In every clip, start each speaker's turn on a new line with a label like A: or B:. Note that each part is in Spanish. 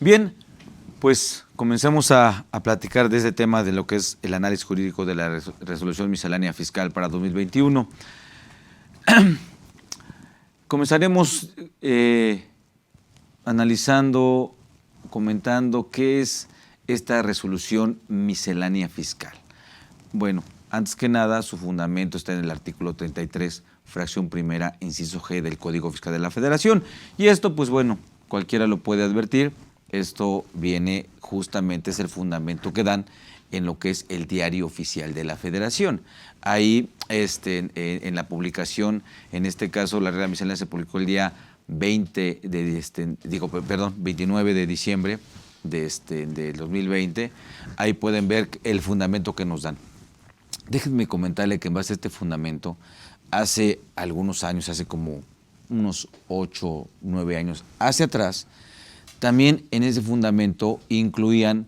A: Bien, pues comencemos a platicar de este tema de lo que es el análisis jurídico de la resolución miscelánea fiscal para 2021. Comenzaremos analizando, comentando qué es esta resolución miscelánea fiscal. Bueno, antes que nada, su fundamento está en el artículo 33, fracción primera, inciso G del Código Fiscal de la Federación. Y esto, pues bueno, cualquiera lo puede advertir. Esto viene justamente, es el fundamento que dan en lo que es el diario oficial de la Federación. Ahí, en la publicación, en este caso, la regla miscelánea se publicó el día 29 de diciembre del 2020. Ahí pueden ver el fundamento que nos dan. Déjenme comentarle que en base a este fundamento, hace algunos años, hace como unos 8, 9 años hacia atrás, también en ese fundamento incluían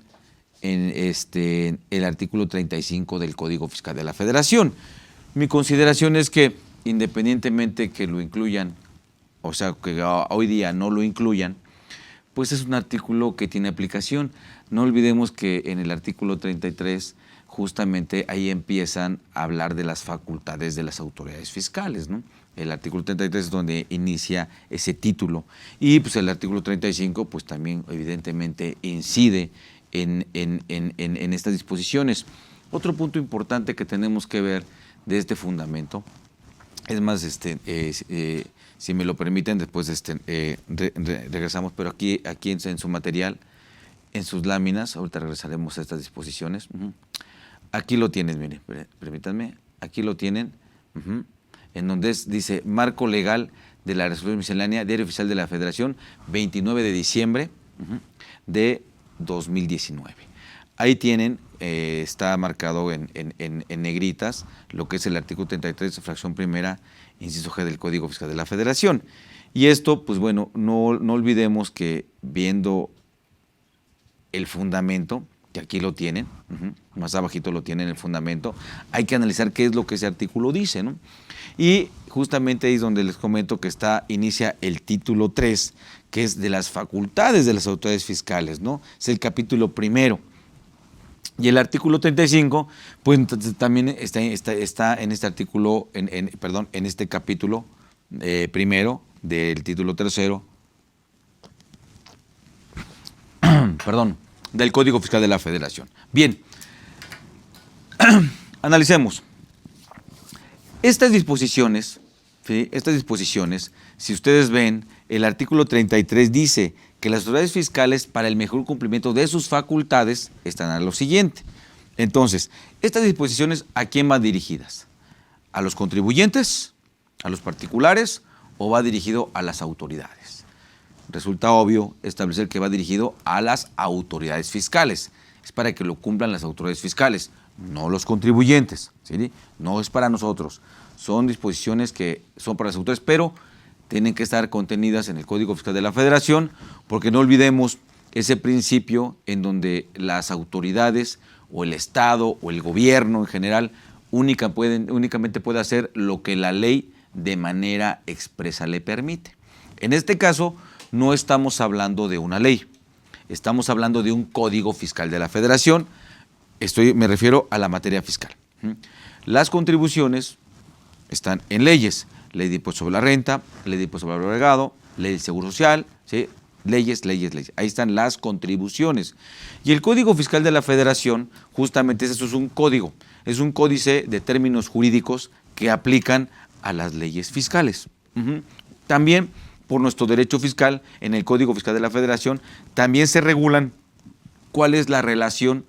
A: el artículo 35 del Código Fiscal de la Federación. Mi consideración es que, independientemente que lo incluyan, o sea, que hoy día no lo incluyan, pues es un artículo que tiene aplicación. No olvidemos que en el artículo 33, justamente ahí empiezan a hablar de las facultades de las autoridades fiscales, ¿no? El artículo 33 es donde inicia ese título. Y pues el artículo 35 pues también evidentemente incide en estas disposiciones. Otro punto importante que tenemos que ver de este fundamento, es más, si me lo permiten, después regresamos, pero aquí en su material, en sus láminas, ahorita regresaremos a estas disposiciones. Aquí lo tienen, miren, permítanme, aquí lo tienen, en donde dice marco legal de la resolución miscelánea, diario oficial de la Federación, 29 de diciembre de 2019. Ahí tienen, está marcado en negritas, lo que es el artículo 33, fracción primera, inciso G del Código Fiscal de la Federación. Y esto, pues bueno, no olvidemos que viendo el fundamento, que aquí lo tienen, más abajito lo tienen el fundamento, hay que analizar qué es lo que ese artículo dice, ¿no? Y justamente ahí es donde les comento que inicia el título 3, que es de las facultades de las autoridades fiscales, ¿no? Es el capítulo primero. Y el artículo 35, pues también está en este artículo, en este capítulo primero del título tercero, del Código Fiscal de la Federación. Bien, analicemos. Estas disposiciones, ¿sí? Si ustedes ven, el artículo 33 dice que las autoridades fiscales, para el mejor cumplimiento de sus facultades, están a lo siguiente. Entonces, estas disposiciones, ¿a quién van dirigidas? ¿A los contribuyentes? ¿A los particulares? ¿O va dirigido a las autoridades? Resulta obvio establecer que va dirigido a las autoridades fiscales. Es para que lo cumplan las autoridades fiscales, no los contribuyentes, ¿sí? No es para nosotros. Son disposiciones que son para las autoridades, pero tienen que estar contenidas en el Código Fiscal de la Federación, porque no olvidemos ese principio en donde las autoridades o el Estado o el gobierno en general únicamente puede hacer lo que la ley de manera expresa le permite. En este caso, no estamos hablando de una ley, estamos hablando de un Código Fiscal de la Federación. Me refiero a la materia fiscal. Las contribuciones están en leyes, ley de impuesto sobre la renta, ley de impuesto sobre el valor agregado, ley de seguro social, ¿sí? Leyes. Ahí están las contribuciones. Y el Código Fiscal de la Federación, justamente eso es un código, es un códice de términos jurídicos que aplican a las leyes fiscales. También, por nuestro derecho fiscal, en el Código Fiscal de la Federación, también se regulan cuál es la relación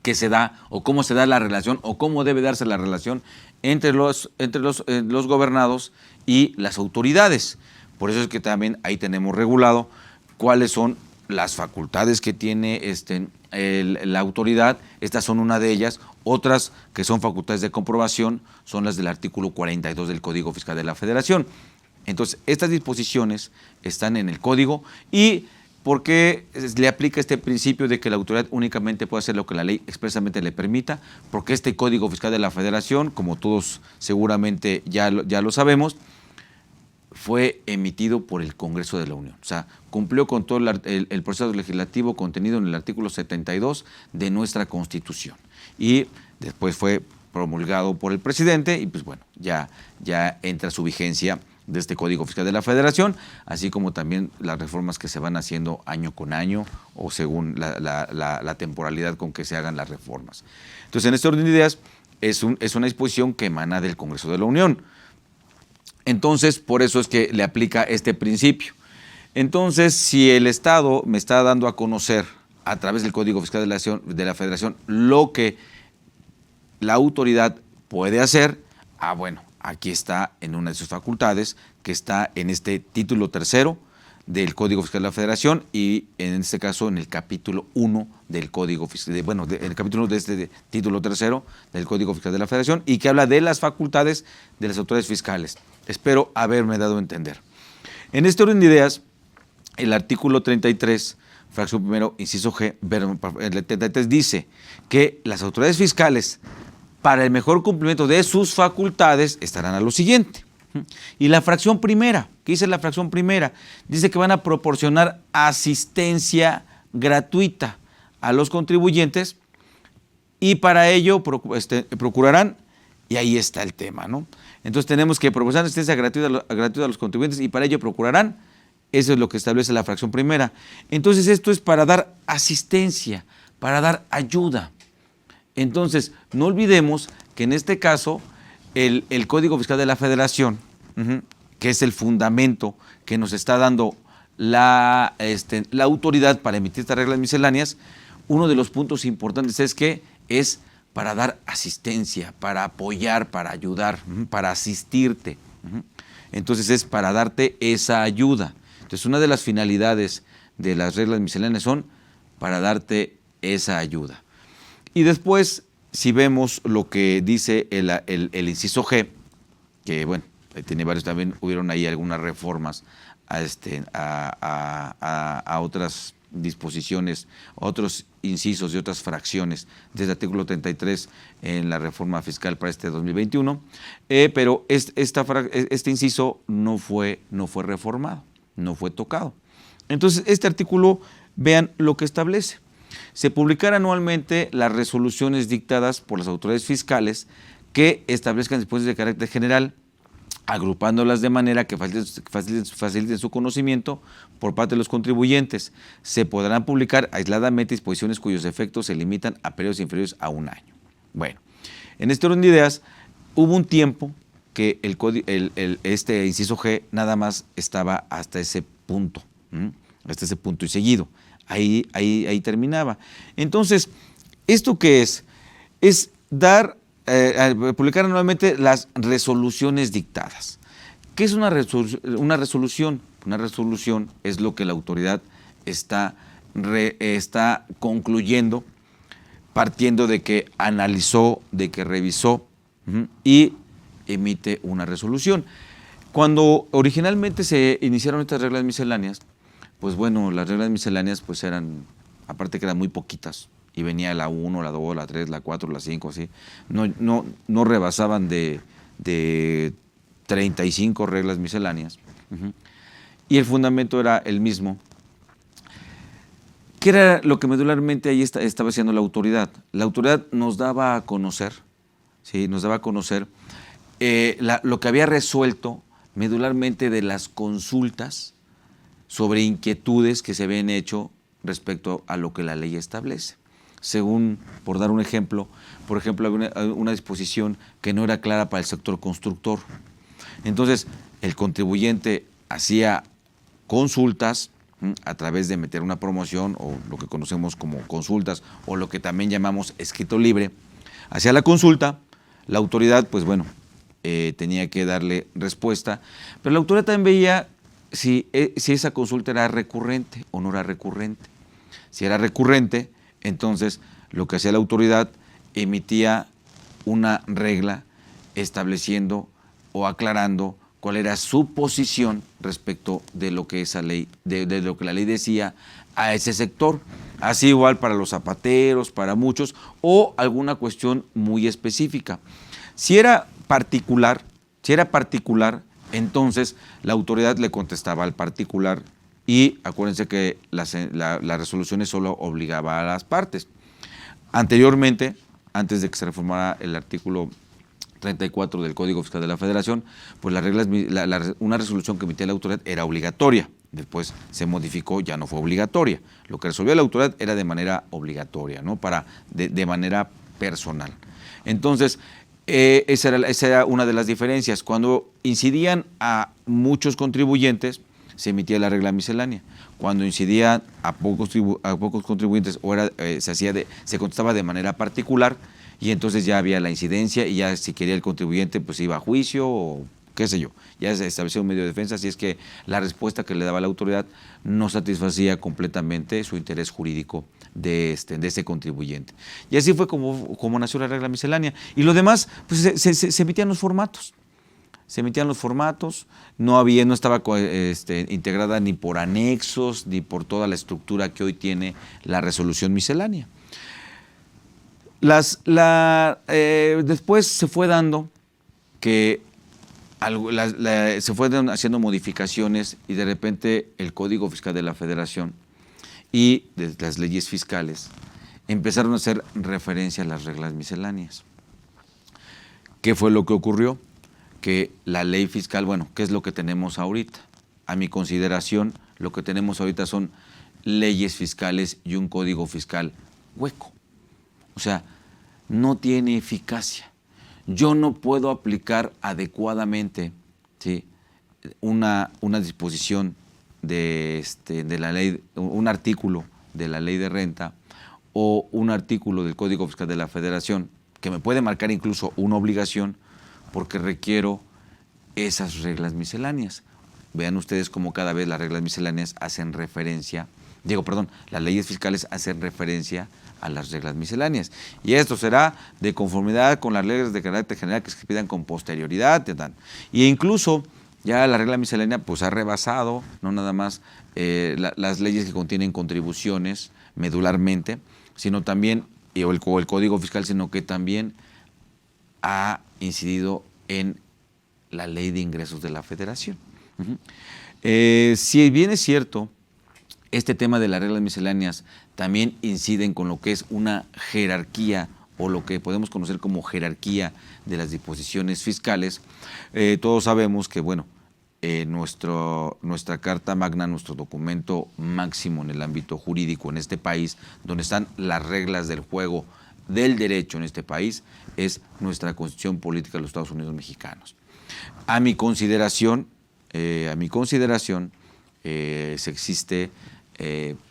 A: que se da, o cómo se da la relación, o cómo debe darse la relación entre los gobernados y las autoridades. Por eso es que también ahí tenemos regulado cuáles son las facultades que tiene la autoridad. Estas son una de ellas. Otras que son facultades de comprobación son las del artículo 42 del Código Fiscal de la Federación. Entonces, estas disposiciones están en el Código. ¿Y por qué le aplica este principio de que la autoridad únicamente puede hacer lo que la ley expresamente le permita? Porque este Código Fiscal de la Federación, como todos seguramente ya lo sabemos, fue emitido por el Congreso de la Unión. O sea, cumplió con todo el proceso legislativo contenido en el artículo 72 de nuestra Constitución. Y después fue promulgado por el presidente y pues bueno, ya entra su vigencia de este Código Fiscal de la Federación, así como también las reformas que se van haciendo año con año o según la temporalidad con que se hagan las reformas. Entonces, en este orden de ideas, es una disposición que emana del Congreso de la Unión. Entonces, por eso es que le aplica este principio. Entonces, si el Estado me está dando a conocer a través del Código Fiscal de la Federación lo que la autoridad puede hacer, bueno, aquí está en una de sus facultades, que está en este título tercero del Código Fiscal de la Federación y en este caso en el capítulo 1 del Código Fiscal, en el capítulo 1 de este título tercero del Código Fiscal de la Federación y que habla de las facultades de las autoridades fiscales. Espero haberme dado a entender. En este orden de ideas, el artículo 33, fracción primero, inciso G, el 33 dice que las autoridades fiscales, para el mejor cumplimiento de sus facultades, estarán a lo siguiente. Y la fracción primera, ¿qué dice la fracción primera? Dice que van a proporcionar asistencia gratuita a los contribuyentes y para ello procurarán, y ahí está el tema, ¿no? Entonces tenemos que proporcionar asistencia gratuita a los contribuyentes y para ello procurarán, eso es lo que establece la fracción primera. Entonces esto es para dar asistencia, para dar ayuda. Entonces, no olvidemos que en este caso el Código Fiscal de la Federación, que es el fundamento que nos está dando la autoridad para emitir estas reglas misceláneas, uno de los puntos importantes es que es para dar asistencia, para apoyar, para ayudar, para asistirte. Entonces es para darte esa ayuda. Entonces una de las finalidades de las reglas misceláneas son para darte esa ayuda. Y después, si vemos lo que dice el inciso G, que bueno, tiene varios, también hubieron ahí algunas reformas a otras disposiciones, otros incisos y otras fracciones desde el artículo 33 en la reforma fiscal para este 2021, pero este inciso no fue reformado, no fue tocado. Entonces, este artículo, vean lo que establece. Se publicarán anualmente las resoluciones dictadas por las autoridades fiscales que establezcan disposiciones de carácter general, agrupándolas de manera que faciliten su conocimiento por parte de los contribuyentes. Se podrán publicar aisladamente disposiciones cuyos efectos se limitan a periodos inferiores a un año. Bueno, en este orden de ideas, hubo un tiempo que este inciso G nada más estaba hasta ese punto, y seguido. Ahí terminaba. Entonces, ¿esto qué es? Es publicar anualmente las resoluciones dictadas. ¿Qué es una resolución? Una resolución es lo que la autoridad está concluyendo, partiendo de que analizó, de que revisó y emite una resolución. Cuando originalmente se iniciaron estas reglas misceláneas, pues bueno, las reglas misceláneas pues eran, aparte que eran muy poquitas, y venía la 1, la 2, la 3, la 4, la 5, así, no rebasaban de 35 reglas misceláneas. Y el fundamento era el mismo. ¿Qué era lo que medularmente ahí estaba haciendo la autoridad? La autoridad nos daba a conocer, ¿sí? Nos daba a conocer lo que había resuelto medularmente de las consultas sobre inquietudes que se habían hecho respecto a lo que la ley establece. Según, por dar un ejemplo, había una disposición que no era clara para el sector constructor. Entonces, el contribuyente hacía consultas a través de meter una promoción o lo que conocemos como consultas o lo que también llamamos escrito libre. Hacía la consulta, la autoridad, pues bueno, tenía que darle respuesta, pero la autoridad también veía si esa consulta era recurrente o no era recurrente. Si era recurrente, entonces lo que hacía la autoridad emitía una regla estableciendo o aclarando cuál era su posición respecto de lo que esa ley, de lo que la ley decía a ese sector. Así igual para los zapateros, para muchos, o alguna cuestión muy específica. Si era particular, Entonces, la autoridad le contestaba al particular y acuérdense que las resoluciones solo obligaba a las partes. Anteriormente, antes de que se reformara el artículo 34 del Código Fiscal de la Federación, pues una resolución que emitía la autoridad era obligatoria. Después se modificó, ya no fue obligatoria. Lo que resolvía la autoridad era de manera obligatoria, ¿no? De manera personal. Entonces, esa era una de las diferencias. Cuando incidían a muchos contribuyentes, se emitía la regla miscelánea. Cuando incidía a pocos contribuyentes se contestaba de manera particular y entonces ya había la incidencia y ya si quería el contribuyente pues iba a juicio o qué sé yo. Ya se establecía un medio de defensa, así es que la respuesta que le daba la autoridad no satisfacía completamente su interés jurídico de ese contribuyente. Y así fue como nació la regla miscelánea. Y lo demás, pues se emitían los formatos. Se emitían los formatos, no estaba integrada ni por anexos, ni por toda la estructura que hoy tiene la resolución miscelánea. Después se fue dando que se fueron haciendo modificaciones y de repente el Código Fiscal de la Federación y de las leyes fiscales empezaron a hacer referencia a las reglas misceláneas. ¿Qué fue lo que ocurrió? Que la ley fiscal, bueno, ¿qué es lo que tenemos ahorita? A mi consideración, lo que tenemos ahorita son leyes fiscales y un código fiscal hueco. O sea, no tiene eficacia. Yo no puedo aplicar adecuadamente, ¿sí?, una disposición de la ley, un artículo de la ley de renta o un artículo del Código Fiscal de la Federación que me puede marcar incluso una obligación porque requiero esas reglas misceláneas. Vean ustedes cómo cada vez las reglas misceláneas hacen referencia, las leyes fiscales hacen referencia a las reglas misceláneas. Y esto será de conformidad con las leyes de carácter general que se expidan con posterioridad. Y incluso ya la regla miscelánea pues ha rebasado no nada más las leyes que contienen contribuciones medularmente, sino también, o el Código Fiscal, sino que también ha incidido en la Ley de Ingresos de la Federación. Si bien es cierto, este tema de las reglas misceláneas también inciden con lo que es una jerarquía o lo que podemos conocer como jerarquía de las disposiciones fiscales. Todos sabemos que, bueno, nuestra Carta Magna, nuestro documento máximo en el ámbito jurídico en este país, donde están las reglas del juego del derecho en este país, es nuestra Constitución Política de los Estados Unidos Mexicanos. A mi consideración, se existe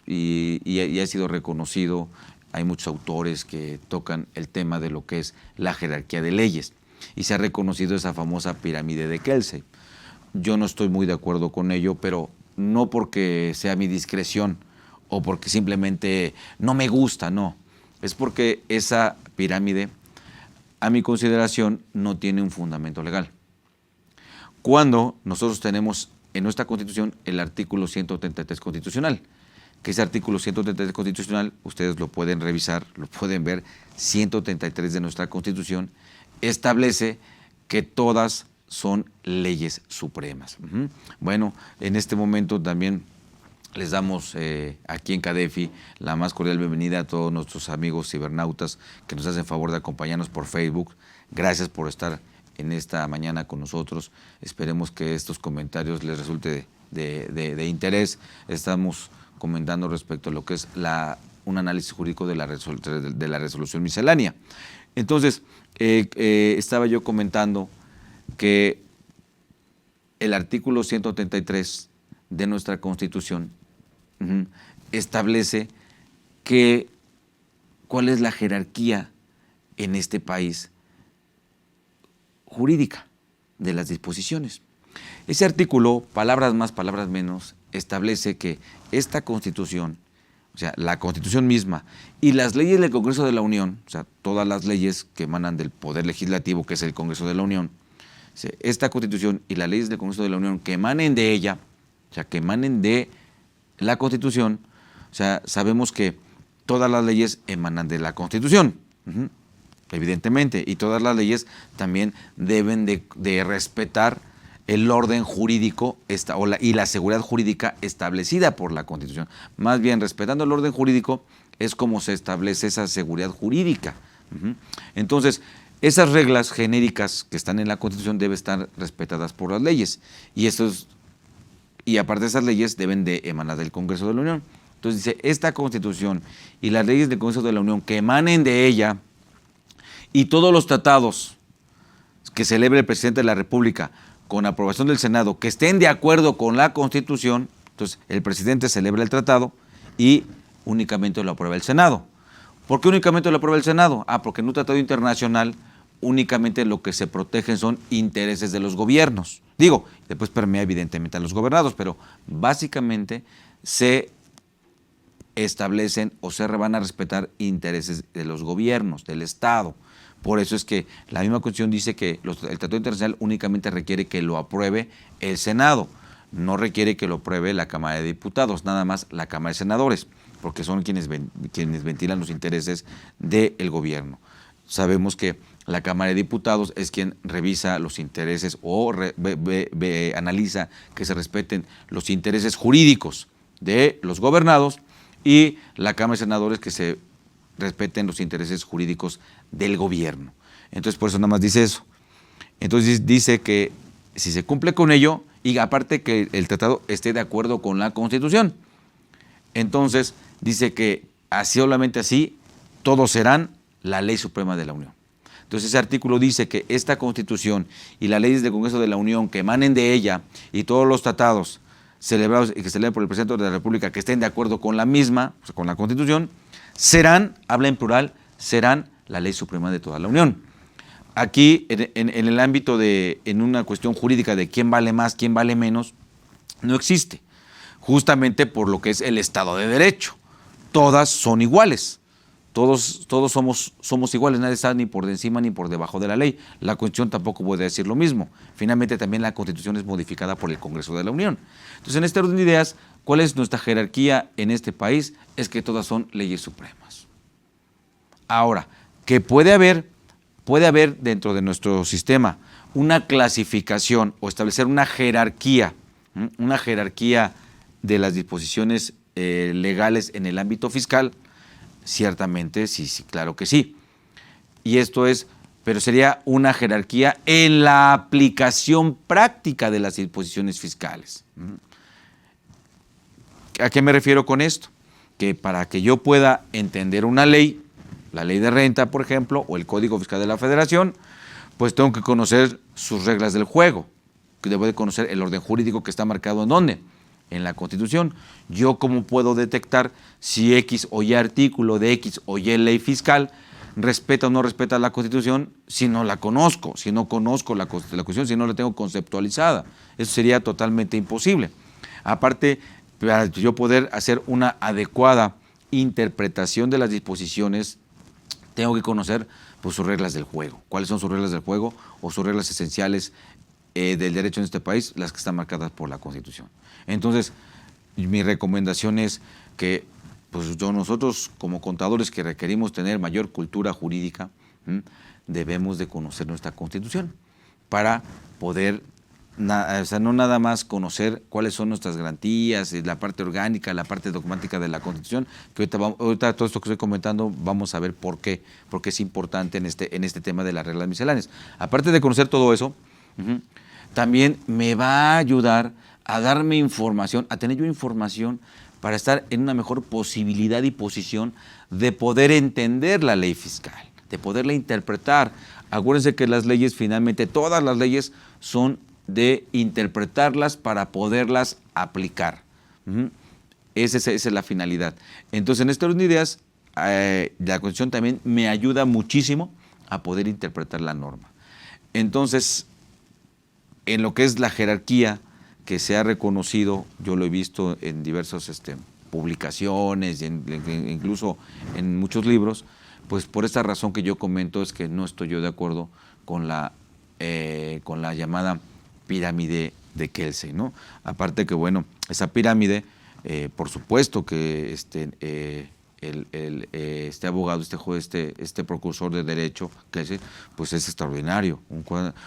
A: y ha sido reconocido. Hay muchos autores que tocan el tema de lo que es la jerarquía de leyes y se ha reconocido esa famosa pirámide de Kelsey. Yo no estoy muy de acuerdo con ello, pero no porque sea mi discreción o porque simplemente no me gusta, no. Es porque esa pirámide, a mi consideración, no tiene un fundamento legal. Cuando nosotros tenemos en nuestra Constitución el artículo 133 constitucional, que ese artículo 133 constitucional, ustedes lo pueden revisar, lo pueden ver, 133 de nuestra Constitución, establece que todas son leyes supremas. Bueno, en este momento también les damos aquí en CADEFI la más cordial bienvenida a todos nuestros amigos cibernautas que nos hacen favor de acompañarnos por Facebook. Gracias por estar en esta mañana con nosotros. Esperemos que estos comentarios les resulte de interés. Estamos comentando respecto a lo que es un análisis jurídico de la resolución miscelánea. Entonces, estaba yo comentando que el artículo 133 de nuestra Constitución establece cuál es la jerarquía en este país jurídica de las disposiciones. Ese artículo, palabras más, palabras menos, establece que esta Constitución, o sea, la Constitución misma y las leyes del Congreso de la Unión, o sea, todas las leyes que emanan del Poder Legislativo, que es el Congreso de la Unión, esta Constitución y las leyes del Congreso de la Unión que emanen de ella, o sea, que emanen de la Constitución, o sea, sabemos que todas las leyes emanan de la Constitución, evidentemente, y todas las leyes también deben de respetar el orden jurídico y la seguridad jurídica establecida por la Constitución. Más bien, respetando el orden jurídico es como se establece esa seguridad jurídica. Entonces, esas reglas genéricas que están en la Constitución deben estar respetadas por las leyes. Y aparte de esas leyes deben de emanar del Congreso de la Unión. Entonces dice, esta Constitución y las leyes del Congreso de la Unión que emanen de ella y todos los tratados que celebre el presidente de la República con aprobación del Senado que estén de acuerdo con la Constitución, entonces el presidente celebra el tratado y únicamente lo aprueba el Senado. ¿Por qué únicamente lo aprueba el Senado? Porque en un tratado internacional únicamente lo que se protegen son intereses de los gobiernos. Digo, después permea evidentemente a los gobernados, pero básicamente se establecen o se van a respetar intereses de los gobiernos, del Estado. Por eso es que la misma Constitución dice que el Tratado Internacional únicamente requiere que lo apruebe el Senado, no requiere que lo apruebe la Cámara de Diputados, nada más la Cámara de Senadores, porque son quienes ventilan los intereses del gobierno. Sabemos que la Cámara de Diputados es quien revisa los intereses o analiza que se respeten los intereses jurídicos de los gobernados, y la Cámara de Senadores que se respeten los intereses jurídicos del gobierno. Entonces, por eso nada más dice eso. Entonces dice que si se cumple con ello, y aparte que el tratado esté de acuerdo con la Constitución, entonces dice que solamente así todos serán la ley suprema de la Unión. Entonces ese artículo dice que esta Constitución y las leyes del Congreso de la Unión que emanen de ella y todos los tratados celebrados y que se celebren por el presidente de la República que estén de acuerdo con la misma, o sea, con la Constitución, serán, habla en plural, serán la ley suprema de toda la Unión. Aquí, en el ámbito en una cuestión jurídica de quién vale más, quién vale menos, no existe, justamente por lo que es el Estado de Derecho. Todas son iguales. Todos somos iguales, nadie está ni por encima ni por debajo de la ley. La Constitución tampoco puede decir lo mismo. Finalmente también la Constitución es modificada por el Congreso de la Unión. Entonces, en este orden de ideas, ¿cuál es nuestra jerarquía en este país? Es que todas son leyes supremas. Ahora, que puede haber dentro de nuestro sistema una clasificación o establecer una jerarquía de las disposiciones legales en el ámbito fiscal. Ciertamente, sí, claro que sí. Y pero sería una jerarquía en la aplicación práctica de las disposiciones fiscales. ¿A qué me refiero con esto? Que para que yo pueda entender una ley, la ley de renta, por ejemplo, o el Código Fiscal de la Federación, pues tengo que conocer sus reglas del juego, que debo de conocer el orden jurídico que está marcado en ¿dónde? En la Constitución. Yo cómo puedo detectar si X o Y artículo de X o Y ley fiscal respeta o no respeta la Constitución si no la conozco, si no conozco la Constitución, si no la tengo conceptualizada. Eso sería totalmente imposible. Aparte, para yo poder hacer una adecuada interpretación de las disposiciones, tengo que conocer pues, sus reglas del juego. ¿Cuáles son sus reglas del juego o sus reglas esenciales del derecho en este país? Las que están marcadas por la Constitución. Entonces, mi recomendación es que pues nosotros como contadores que requerimos tener mayor cultura jurídica, debemos de conocer nuestra Constitución para poder, no nada más conocer cuáles son nuestras garantías, la parte orgánica, la parte dogmática de la Constitución, que ahorita todo esto que estoy comentando vamos a ver por qué es importante en este tema de las reglas misceláneas. Aparte de conocer todo eso, también me va a ayudar a darme información, a tener yo información para estar en una mejor posibilidad y posición de poder entender la ley fiscal, de poderla interpretar. Acuérdense que las leyes, finalmente, todas las leyes son de interpretarlas para poderlas aplicar. Esa es la finalidad. Entonces, en este orden de ideas, la Constitución también me ayuda muchísimo a poder interpretar la norma. Entonces, en lo que es la jerarquía que se ha reconocido, yo lo he visto en diversas publicaciones, incluso en muchos libros, pues por esta razón que yo comento es que no estoy yo de acuerdo con la llamada pirámide de Kelsey, ¿no? Aparte que, bueno, esa pirámide, por supuesto que este abogado, este juez, este procursor de derecho, pues es extraordinario,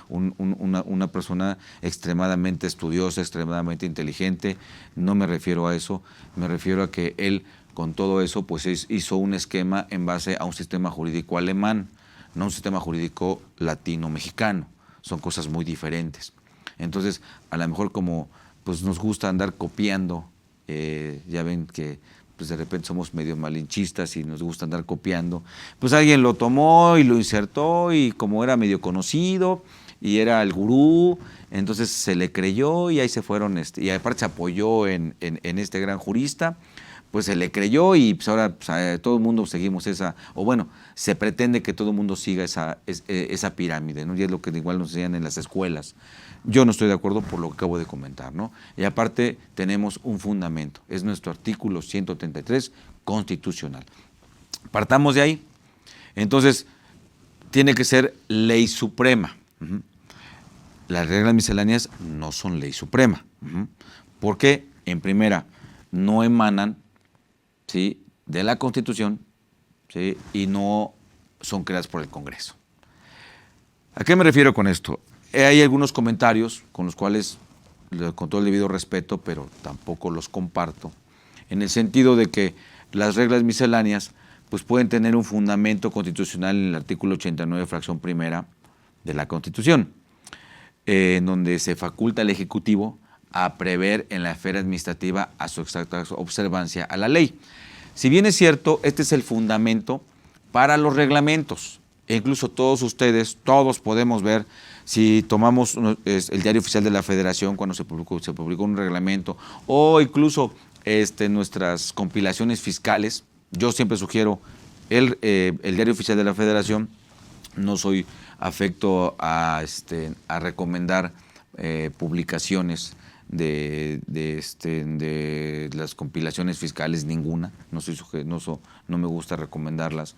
A: una persona extremadamente estudiosa, extremadamente inteligente. No me refiero a eso, me refiero a que él con todo eso pues hizo un esquema en base a un sistema jurídico alemán, no un sistema jurídico latino-mexicano. Son cosas muy diferentes. Entonces, a lo mejor como pues nos gusta andar copiando, ya ven que pues de repente somos medio malinchistas y nos gusta andar copiando, pues alguien lo tomó y lo insertó y como era medio conocido y era el gurú, entonces se le creyó y ahí se fueron, y aparte se apoyó en este gran jurista, pues se le creyó y pues ahora pues, todo el mundo seguimos esa, o bueno, se pretende que todo el mundo siga esa pirámide, ¿no? Y es lo que igual nos enseñan en las escuelas. Yo no estoy de acuerdo por lo que acabo de comentar, ¿no? Y aparte tenemos un fundamento, es nuestro artículo 133 constitucional. Partamos de ahí. Entonces, tiene que ser ley suprema. Las reglas misceláneas no son ley suprema. ¿Por qué? En primera, no emanan, ¿sí?, de la Constitución, ¿sí?, y no son creadas por el Congreso. ¿A qué me refiero con esto? Hay algunos comentarios con los cuales, con todo el debido respeto, pero tampoco los comparto, en el sentido de que las reglas misceláneas pues pueden tener un fundamento constitucional en el artículo 89, fracción primera de la Constitución, en donde se faculta al Ejecutivo a prever en la esfera administrativa a su exacta observancia a la ley. Si bien es cierto, este es el fundamento para los reglamentos, e incluso todos ustedes, todos podemos ver, si tomamos el Diario Oficial de la Federación cuando se publicó un reglamento, o incluso nuestras compilaciones fiscales, yo siempre sugiero el Diario Oficial de la Federación. No soy afecto a recomendar publicaciones de las compilaciones fiscales, ninguna, no me gusta recomendarlas.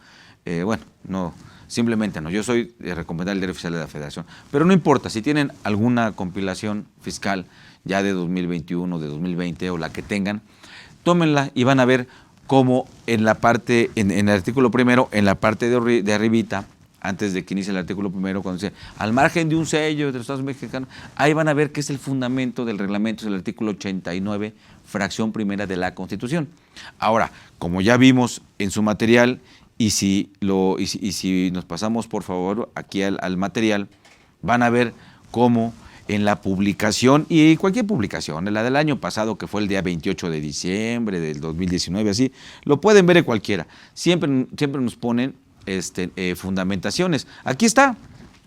A: Bueno, no, simplemente no, yo soy de recomendar el Diario Oficial de la Federación, pero no importa, si tienen alguna compilación fiscal ya de 2021, de 2020 o la que tengan, tómenla y van a ver cómo en la parte, en el artículo primero, en la parte de arribita, antes de que inicie el artículo primero, cuando dice, al margen de un sello de los Estados mexicanos, ahí van a ver que es el fundamento del reglamento, es el artículo 89, fracción primera de la Constitución. Ahora, como ya vimos en su material, y si nos pasamos, por favor, aquí al material, van a ver cómo en la publicación, y cualquier publicación, la del año pasado, que fue el día 28 de diciembre del 2019, así, lo pueden ver en cualquiera. Siempre nos ponen fundamentaciones. Aquí está.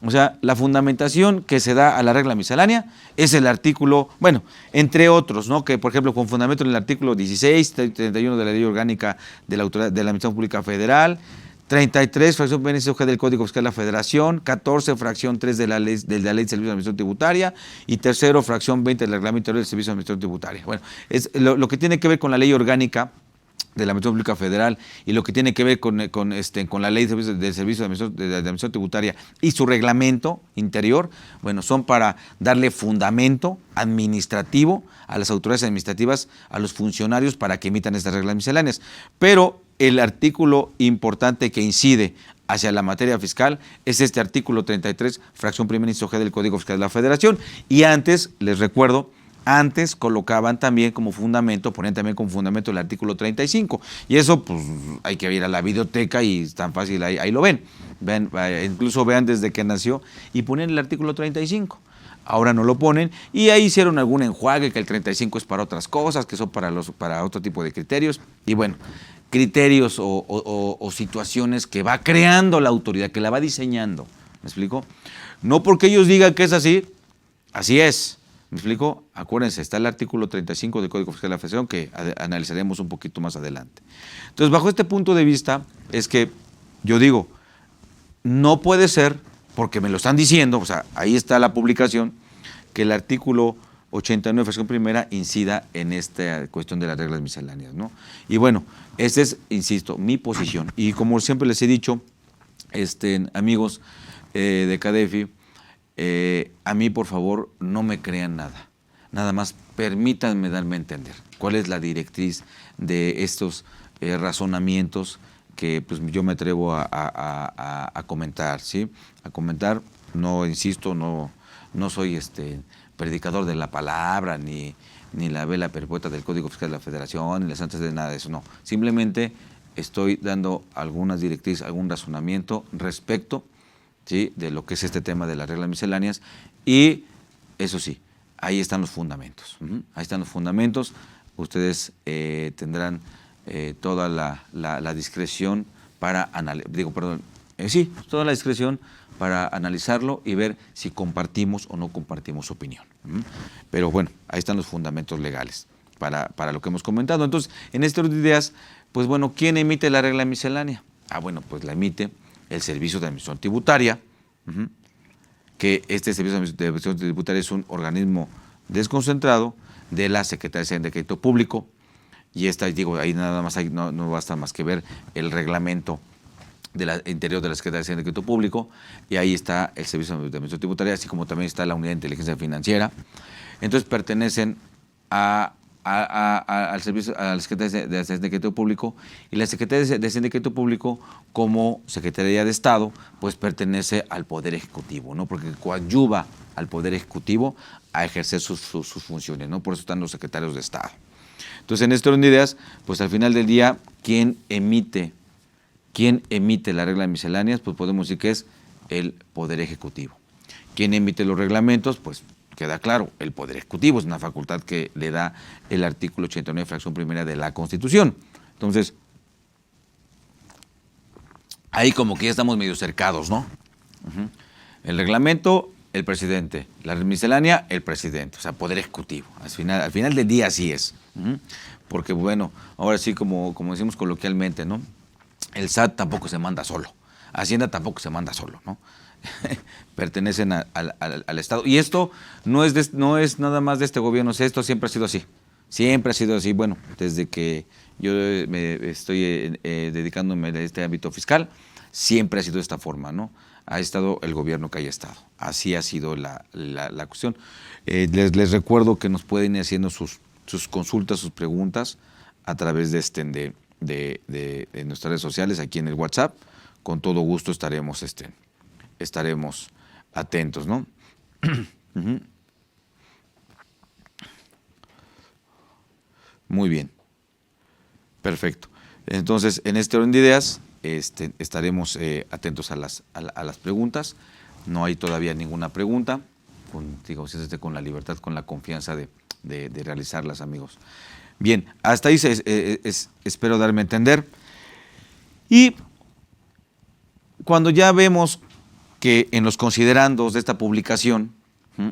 A: O sea, la fundamentación que se da a la regla miscelánea es el artículo, bueno, entre otros, ¿no? Que, por ejemplo, con fundamento en el artículo 16, 31 de la Ley Orgánica de la Administración Pública Federal, 33, fracción primera del Código Fiscal de la Federación, 14, fracción 3 de la Ley de Servicio de Administración Tributaria y tercero, fracción 20 del Reglamento del Servicio de Administración Tributaria. Bueno, es lo que tiene que ver con la Ley Orgánica de la Administración Pública Federal y lo que tiene que ver con la Ley de Servicio de Administración Tributaria y su reglamento interior, bueno, son para darle fundamento administrativo a las autoridades administrativas, a los funcionarios para que emitan estas reglas misceláneas. Pero el artículo importante que incide hacia la materia fiscal es este artículo 33, fracción primera inciso G del Código Fiscal de la Federación. Y antes, les recuerdo, antes colocaban también como fundamento, ponían también como fundamento el artículo 35. Y eso, pues, hay que ir a la biblioteca y es tan fácil, ahí lo ven. Incluso vean desde que nació y ponían el artículo 35. Ahora no lo ponen y ahí hicieron algún enjuague, que el 35 es para otras cosas, que son para otro tipo de criterios. Y bueno, criterios o situaciones que va creando la autoridad, que la va diseñando. ¿Me explico? No porque ellos digan que es así, así es. ¿Me explico? Acuérdense, está el artículo 35 del Código Fiscal de la Federación que analizaremos un poquito más adelante. Entonces, bajo este punto de vista, es que yo digo, no puede ser, porque me lo están diciendo, o sea, ahí está la publicación, que el artículo 89, fracción primera, incida en esta cuestión de las reglas misceláneas, ¿no? Y bueno, esta es, insisto, mi posición. Y como siempre les he dicho, amigos de CADEFI, a mí, por favor, no me crean nada. nada más permítanme darme a entender cuál es la directriz de estos razonamientos que pues, yo me atrevo a comentar, ¿sí? A comentar, no, insisto, no soy predicador de la palabra, ni la vela perpetua del Código Fiscal de la Federación, ni las antes de nada de eso, no. Simplemente estoy dando algunas directrices, algún razonamiento respecto, ¿sí?, de lo que es este tema de las reglas misceláneas, y eso sí, ahí están los fundamentos. Ahí están los fundamentos. Ustedes tendrán toda la discreción para toda la discreción para analizarlo y ver si compartimos o no compartimos opinión. Pero bueno, ahí están los fundamentos legales para lo que hemos comentado. Entonces, en este orden de ideas, pues bueno, ¿quién emite la regla miscelánea? Bueno, pues la emite el Servicio de Administración Tributaria, que este Servicio de Administración Tributaria es un organismo desconcentrado de la Secretaría de Hacienda y Crédito Público, y ahí nada más no basta más que ver el reglamento interior de la Secretaría de Hacienda y Crédito Público, y ahí está el Servicio de Administración Tributaria, así como también está la Unidad de Inteligencia Financiera. Entonces pertenecen al servicio, a la Secretaría de Hacienda y Crédito Público, y la Secretaría de Hacienda y Crédito Público, como Secretaría de Estado, pues pertenece al Poder Ejecutivo, ¿no? Porque coadyuva al Poder Ejecutivo a ejercer sus funciones, ¿no? Por eso están los secretarios de Estado. Entonces, en este orden de ideas, pues al final del día, ¿quién emite la regla de misceláneas? Pues podemos decir que es el Poder Ejecutivo. ¿Quién emite los reglamentos? Pues queda claro, el Poder Ejecutivo es una facultad que le da el artículo 89, fracción primera de la Constitución. Entonces, ahí como que ya estamos medio cercados, ¿no? El reglamento, el presidente. La miscelánea, el presidente. O sea, Poder Ejecutivo. Al final del día así es. Porque bueno, ahora sí, como decimos coloquialmente, ¿no? El SAT tampoco se manda solo. Hacienda tampoco se manda solo, ¿no? Pertenecen al Estado. Y esto no es nada más de este gobierno, esto siempre ha sido así. Siempre ha sido así. Bueno, desde que yo me estoy dedicándome a este ámbito fiscal, siempre ha sido de esta forma, ¿no? Ha estado el gobierno que haya estado. Así ha sido la cuestión. Les recuerdo que nos pueden ir haciendo sus consultas, sus preguntas a través de nuestras redes sociales, aquí en el WhatsApp. Con todo gusto estaremos atentos, ¿no? Muy bien. Perfecto. Entonces, en este orden de ideas, estaremos atentos a las preguntas. No hay todavía ninguna pregunta. Con la libertad, con la confianza de realizarlas, amigos. Bien, hasta ahí espero darme a entender. Y cuando ya vemos que en los considerandos de esta publicación,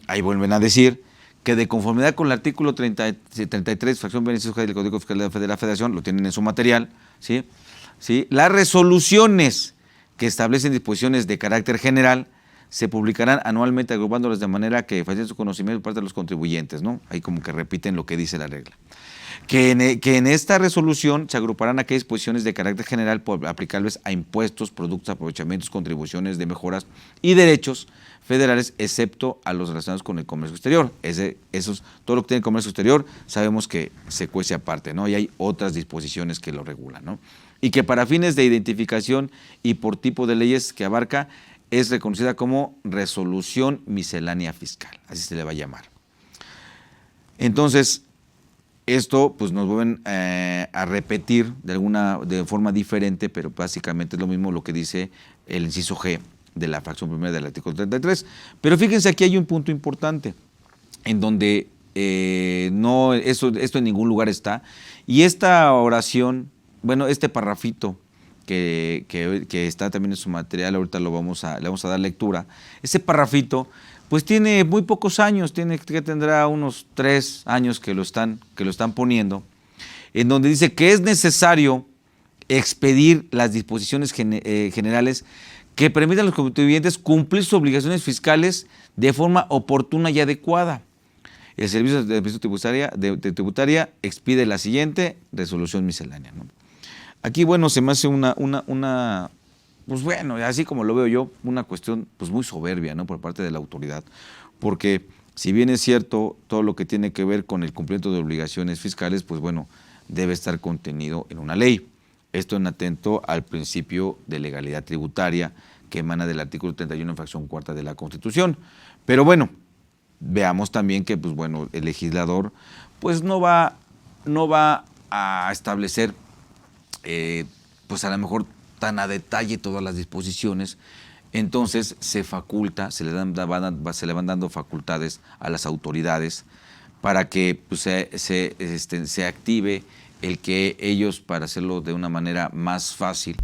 A: ahí vuelven a decir que de conformidad con el artículo 33, fracción beneficios del Código Fiscal de la Federación, lo tienen en su material, ¿sí? Las resoluciones que establecen disposiciones de carácter general se publicarán anualmente agrupándolas de manera que faciliten su conocimiento por parte de los contribuyentes, ¿no? Ahí como que repiten lo que dice la regla. Que en esta resolución se agruparán aquellas disposiciones de carácter general aplicables a impuestos, productos, aprovechamientos, contribuciones de mejoras y derechos federales, excepto a los relacionados con el comercio exterior. Todo lo que tiene comercio exterior sabemos que se cuece aparte, ¿no? Y hay otras disposiciones que lo regulan, ¿no? Y que para fines de identificación y por tipo de leyes que abarca, es reconocida como resolución miscelánea fiscal, así se le va a llamar. Entonces, esto pues nos vuelven a repetir de forma diferente, pero básicamente es lo mismo lo que dice el inciso G de la fracción primera del artículo 33. Pero fíjense, aquí hay un punto importante, en donde esto en ningún lugar está, y esta oración, bueno, este parrafito que está también en su material, ahorita le vamos a dar lectura. Ese parrafito pues tiene muy pocos años, tendrá unos 3 años que lo están poniendo, en donde dice que es necesario expedir las disposiciones generales que permitan a los contribuyentes cumplir sus obligaciones fiscales de forma oportuna y adecuada. El Servicio de Administración Tributaria expide la siguiente resolución miscelánea, ¿no? Aquí, bueno, se me hace pues bueno, así como lo veo yo, una cuestión pues muy soberbia, ¿no? Por parte de la autoridad, porque Si bien es cierto, todo lo que tiene que ver con el cumplimiento de obligaciones fiscales, pues bueno, debe estar contenido en una ley. Esto en atento al principio de legalidad tributaria que emana del artículo 31 en fracción cuarta de la Constitución. Pero bueno, veamos también que pues bueno, el legislador pues no va a establecer pues a lo mejor tan a detalle todas las disposiciones. Entonces se faculta, se le van dando facultades a las autoridades para que pues, se active el que ellos, para hacerlo de una manera más fácil,